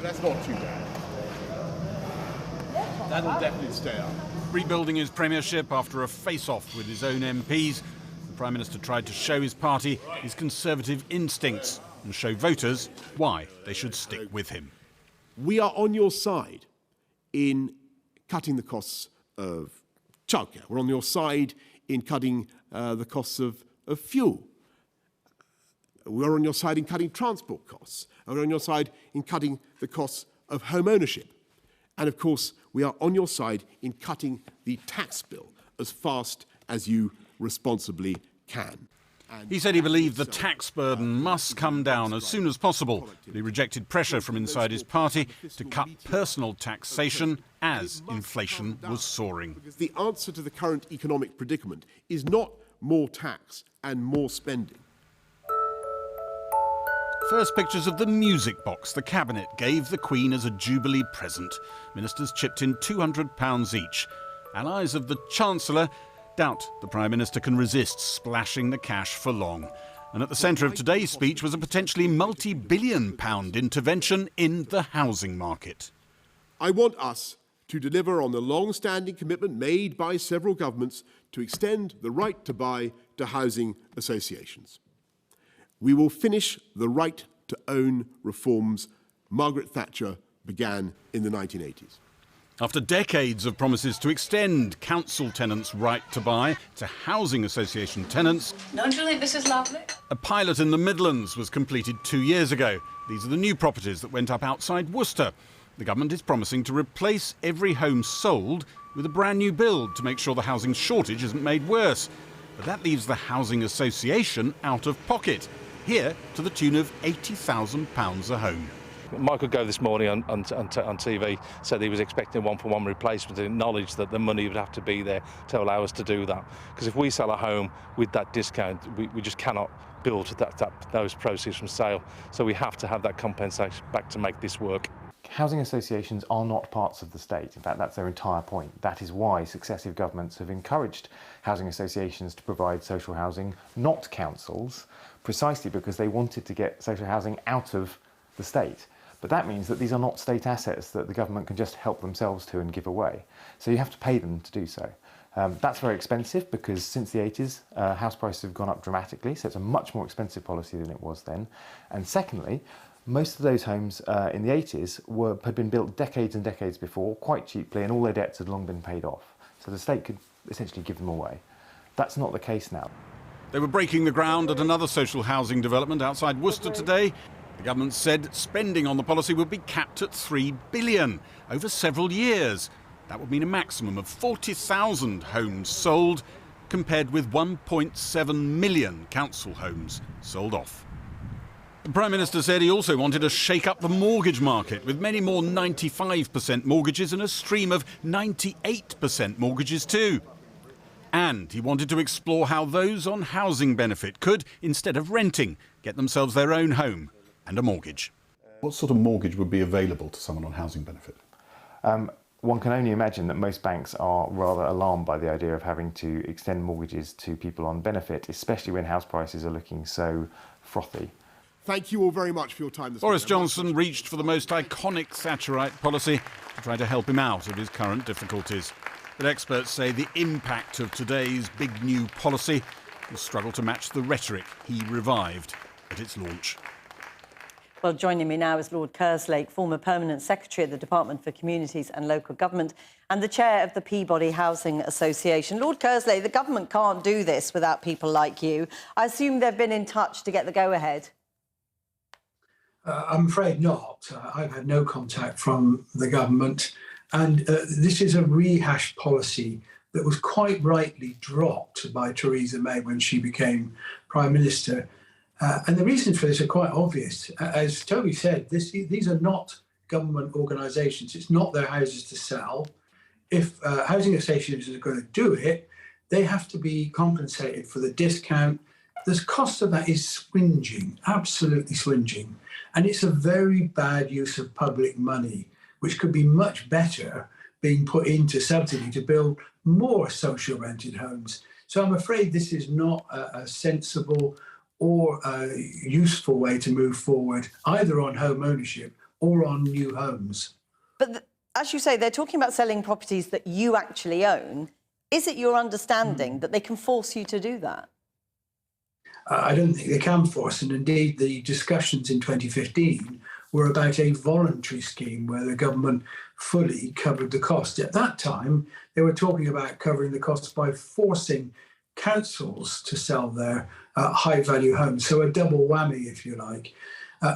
That's not too bad. That'll definitely stay up. Rebuilding his premiership after a face-off with his own MPs, the Prime Minister tried to show his party his Conservative instincts and show voters why they should stick with him. We are on your side in cutting the costs of childcare. We're on your side in cutting the costs of fuel. We're on your side in cutting transport costs. And we're on your side in cutting the costs of home ownership. And of course, we are on your side in cutting the tax bill as fast as you responsibly can. He said he believed the tax burden must come down as soon as possible. But he rejected pressure from inside his party to cut personal taxation as inflation was soaring. Because the answer to the current economic predicament is not more tax and more spending. First pictures of the music box the Cabinet gave the Queen as a Jubilee present. Ministers chipped in £200 each. Allies of the Chancellor doubt the Prime Minister can resist splashing the cash for long. And at the centre of today's speech was a potentially multi-billion-pound intervention in the housing market. I want us to deliver on the long-standing commitment made by several governments to extend the right to buy to housing associations. We will finish the right to own reforms Margaret Thatcher began in the 1980s. After decades of promises to extend council tenants' right to buy to housing association tenants, don't you think this is lovely? A pilot in the Midlands was completed 2 years ago. These are the new properties that went up outside Worcester. The government is promising to replace every home sold with a brand new build to make sure the housing shortage isn't made worse. But that leaves the housing association out of pocket, here to the tune of £80,000 a home. Michael Gove this morning on TV said he was expecting a one-for-one replacement and acknowledged that the money would have to be there to allow us to do that. Because if we sell a home with that discount, we just cannot build those proceeds from sale. So we have to have that compensation back to make this work. Housing associations are not parts of the state. In fact, that's their entire point. That is why successive governments have encouraged housing associations to provide social housing, not councils, precisely because they wanted to get social housing out of the state. But that means that these are not state assets that the government can just help themselves to and give away. So you have to pay them to do so. That's very expensive because since the 80s, house prices have gone up dramatically, so it's a much more expensive policy than it was then. And secondly, most of those homes in the 80s had been built decades and decades before, quite cheaply, and all their debts had long been paid off. So the state could essentially give them away. That's not the case now. They were breaking the ground at another social housing development outside Worcester today. The government said spending on the policy would be capped at £3 billion over several years. That would mean a maximum of 40,000 homes sold, compared with 1.7 million council homes sold off. The Prime Minister said he also wanted to shake up the mortgage market, with many more 95% mortgages and a stream of 98% mortgages too. And he wanted to explore how those on housing benefit could, instead of renting, get themselves their own home and a mortgage. What sort of mortgage would be available to someone on housing benefit? One can only imagine that most banks are rather alarmed by the idea of having to extend mortgages to people on benefit, especially when house prices are looking so frothy. Thank you all very much for your time this morning. Boris Johnson reached for the most iconic Thatcherite policy to try to help him out of his current difficulties. But experts say the impact of today's big new policy will struggle to match the rhetoric he revived at its launch. Well, joining me now is Lord Kerslake, former Permanent Secretary at the Department for Communities and Local Government and the Chair of the Peabody Housing Association. Lord Kerslake, the government can't do this without people like you. I assume they've been in touch to get the go-ahead. I'm afraid not. I've had no contact from the government. And this is a rehashed policy that was quite rightly dropped by Theresa May when she became Prime Minister. And the reasons for this are quite obvious. As Toby said, these are not government organisations. It's not their houses to sell. If housing associations are going to do it, they have to be compensated for the discount. The cost of that is swinging, absolutely swinging. And it's a very bad use of public money, which could be much better being put into subsidy to build more social rented homes. So I'm afraid this is not a sensible or a useful way to move forward, either on home ownership or on new homes. But as you say, they're talking about selling properties that you actually own. Is it your understanding that they can force you to do that? I don't think they can force, and indeed the discussions in 2015 were about a voluntary scheme where the government fully covered the cost. At that time, they were talking about covering the costs by forcing councils to sell their high-value homes, so a double whammy, if you like.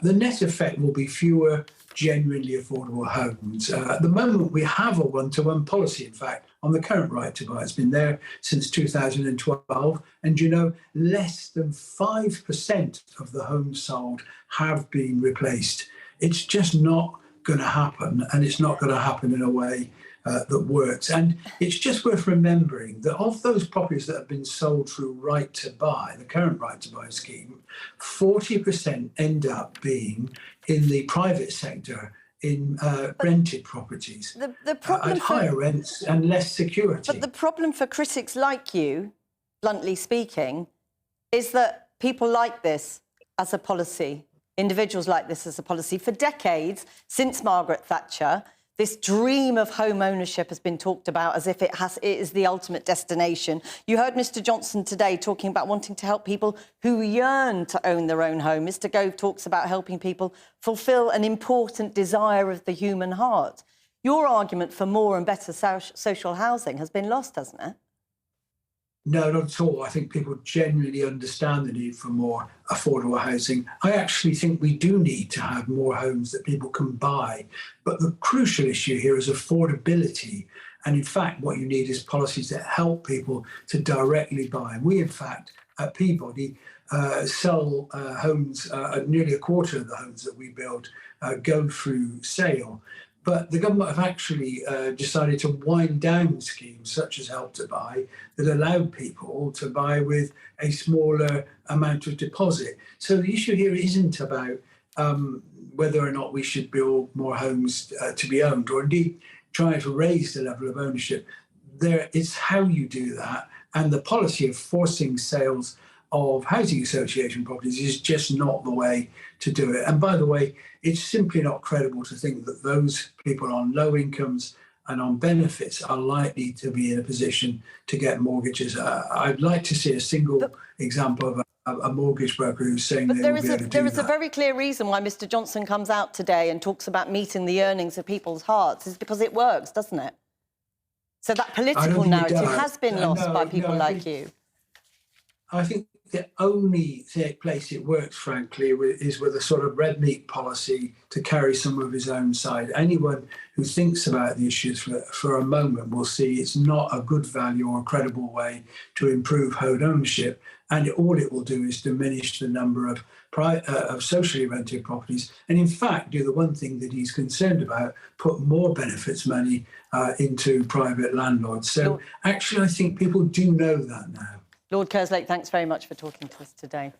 The net effect will be fewer genuinely affordable homes. At the moment, we have a one-to-one policy, in fact, on the current right to buy. It's been there since 2012. And, you know, less than 5% of the homes sold have been replaced. It's just not going to happen. And it's not going to happen in a way that works. And it's just worth remembering that of those properties that have been sold through right to buy, the current right to buy scheme, 40% end up being in the private sector in rented properties the problem at higher rents and less security. But the problem for critics like you, bluntly speaking, is that people like this as a policy, individuals like this as a policy. For decades, since Margaret Thatcher, this dream of home ownership has been talked about as if it is the ultimate destination. You heard Mr Johnson today talking about wanting to help people who yearn to own their own home. Mr Gove talks about helping people fulfil an important desire of the human heart. Your argument for more and better social housing has been lost, hasn't it? No, not at all. I think people genuinely understand the need for more affordable housing. I actually think we do need to have more homes that people can buy. But the crucial issue here is affordability. And in fact, what you need is policies that help people to directly buy. And we, in fact, at Peabody, sell homes, nearly a quarter of the homes that we build go through sale. But the government have actually decided to wind down schemes such as Help to Buy that allowed people to buy with a smaller amount of deposit. So the issue here isn't about whether or not we should build more homes to be owned, or indeed trying to raise the level of ownership. It's how you do that. And the policy of forcing sales of housing association properties is just not the way to do it. And by the way, it's simply not credible to think that those people on low incomes and on benefits are likely to be in a position to get mortgages. I'd like to see a single example of a mortgage broker who's saying they will be able to do that. There is a very clear reason why Mr Johnson comes out today and talks about meeting the earnings of people's hearts, is because it works, doesn't it? So that political narrative has been lost by people like you. I think the only place it works, frankly, is with a sort of red meat policy to carry some of his own side. Anyone who thinks about the issues for a moment will see it's not a good value or a credible way to improve home ownership. And all it will do is diminish the number of socially rented properties. And in fact, do the one thing that he's concerned about, put more benefits money into private landlords. So actually, I think people do know that now. Lord Kerslake, thanks very much for talking to us today.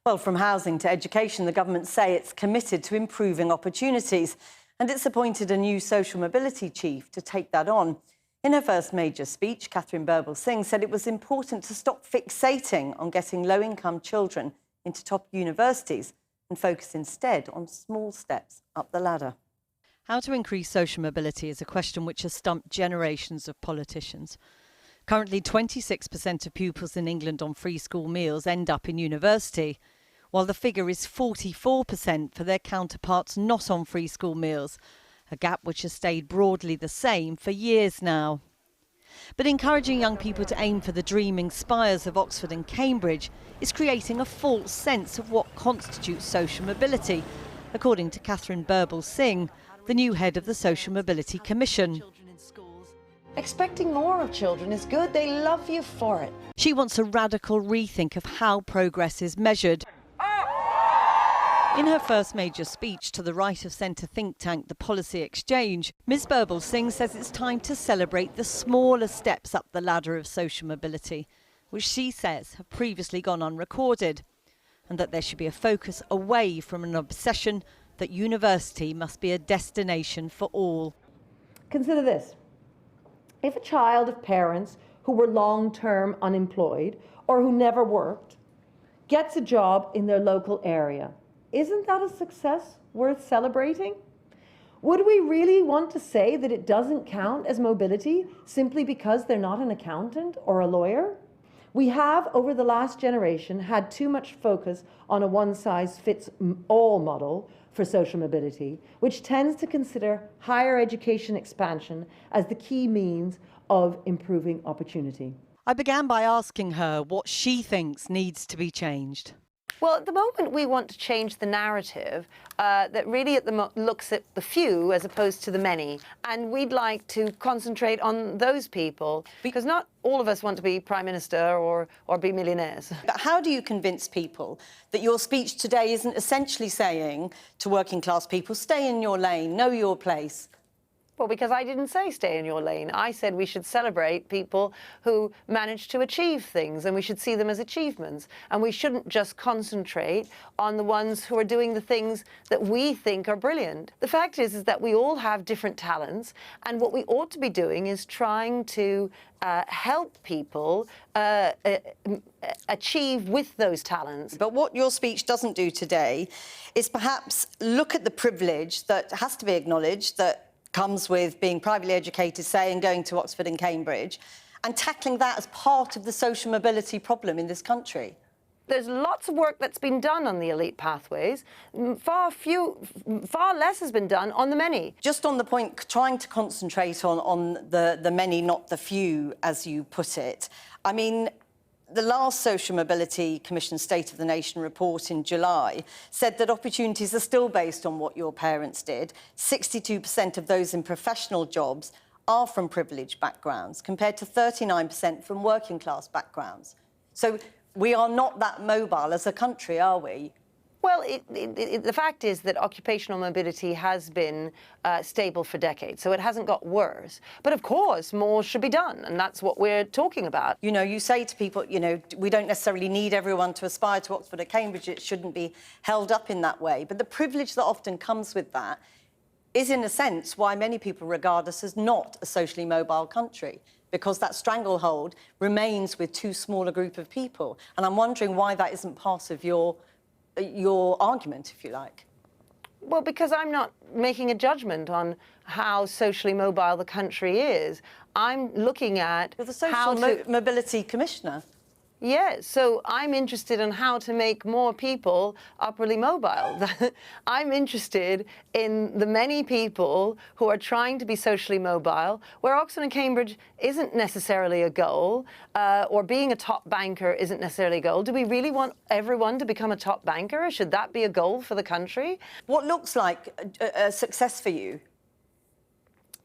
Well, from housing to education, the government say it's committed to improving opportunities, and it's appointed a new social mobility chief to take that on. In her first major speech, Catherine Birbalsingh said it was important to stop fixating on getting low-income children into top universities and focus instead on small steps up the ladder. How to increase social mobility is a question which has stumped generations of politicians. Currently, 26% of pupils in England on free school meals end up in university, while the figure is 44% for their counterparts not on free school meals, a gap which has stayed broadly the same for years now. But encouraging young people to aim for the dreaming spires of Oxford and Cambridge is creating a false sense of what constitutes social mobility, according to Catherine Birbalsingh, the new head of the Social Mobility Commission. Expecting more of children is good. They love you for it. She wants a radical rethink of how progress is measured. In her first major speech to the right-of-centre think tank, the Policy Exchange, Ms Birbalsingh says it's time to celebrate the smaller steps up the ladder of social mobility, which she says have previously gone unrecorded, and that there should be a focus away from an obsession that university must be a destination for all. Consider this. If a child of parents who were long-term unemployed or who never worked gets a job in their local area, isn't that a success worth celebrating? Would we really want to say that it doesn't count as mobility simply because they're not an accountant or a lawyer? We have, over the last generation, had too much focus on a one-size-fits-all model for social mobility, which tends to consider higher education expansion as the key means of improving opportunity. I began by asking her what she thinks needs to be changed. Well, at the moment, we want to change the narrative that really looks at the few as opposed to the many. And we'd like to concentrate on those people, because not all of us want to be Prime Minister or be millionaires. But how do you convince people that your speech today isn't essentially saying to working class people, stay in your lane, know your place? Well, because I didn't say stay in your lane. I said we should celebrate people who manage to achieve things, and we should see them as achievements. And we shouldn't just concentrate on the ones who are doing the things that we think are brilliant. The fact is that we all have different talents, and what we ought to be doing is trying to help people achieve with those talents. But what your speech doesn't do today is perhaps look at the privilege that has to be acknowledged that comes with being privately educated, say, and going to Oxford and Cambridge, and tackling that as part of the social mobility problem in this country. There's lots of work that's been done on the elite pathways. Far less has been done on the many. Just on the point, trying to concentrate on the many, not the few, as you put it. I mean, the last Social Mobility Commission State of the Nation report in July said that opportunities are still based on what your parents did. 62% of those in professional jobs are from privileged backgrounds, compared to 39% from working class backgrounds. So we are not that mobile as a country, are we? Well, the fact is that occupational mobility has been stable for decades, so it hasn't got worse. But of course, more should be done, and that's what we're talking about. You know, you say to people, you know, we don't necessarily need everyone to aspire to Oxford or Cambridge. It shouldn't be held up in that way. But the privilege that often comes with that is, in a sense, why many people regard us as not a socially mobile country, because that stranglehold remains with too small a group of people. And I'm wondering why that isn't part of your argument, if you like. Well, because I'm not making a judgment on how socially mobile the country is. I'm looking at You're the Social Mobility Commissioner. Yes, so I'm interested in how to make more people upwardly mobile. I'm interested in the many people who are trying to be socially mobile, where Oxford and Cambridge isn't necessarily a goal, or being a top banker isn't necessarily a goal. Do we really want everyone to become a top banker, or should that be a goal for the country? What looks like a success for you?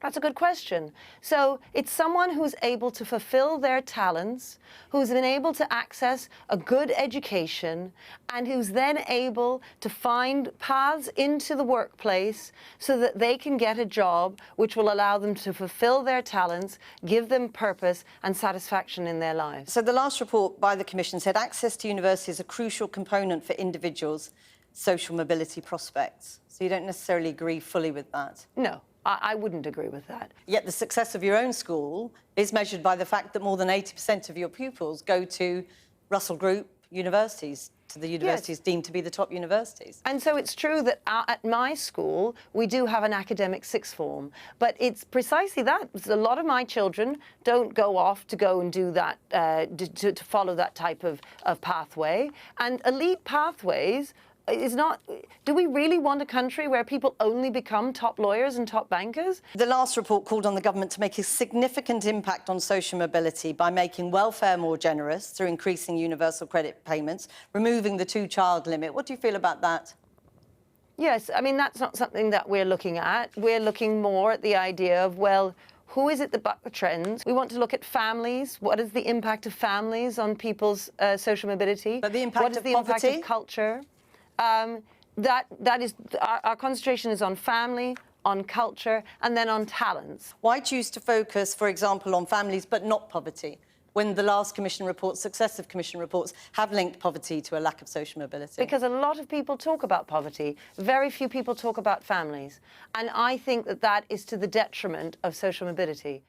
That's a good question. So it's someone who's able to fulfill their talents, who's been able to access a good education, and who's then able to find paths into the workplace so that they can get a job which will allow them to fulfill their talents, give them purpose and satisfaction in their lives. So the last report by the Commission said access to university is a crucial component for individuals' social mobility prospects. So you don't necessarily agree fully with that? No. I wouldn't agree with that. Yet the success of your own school is measured by the fact that more than 80% of your pupils go to Russell Group universities, to the universities deemed to be the top universities. And so it's true that at my school, we do have an academic sixth form, but it's precisely that. A lot of my children don't go off to go and do that, to follow that type of pathway. And elite pathways is not... Do we really want a country where people only become top lawyers and top bankers? The last report called on the government to make a significant impact on social mobility by making welfare more generous through increasing universal credit payments, removing the two-child limit. What do you feel about that? Yes, I mean, that's not something that we're looking at. We're looking more at the idea of, well, who is it that buck the trends? We want to look at families. What is the impact of families on people's social mobility? But the impact what is of the poverty? Impact of culture? That is our concentration is on family, on culture, and then on talents. Why choose to focus, for example, on families but not poverty, when the last Commission reports, successive Commission reports, have linked poverty to a lack of social mobility? Because a lot of people talk about poverty. Very few people talk about families. And I think that that is to the detriment of social mobility.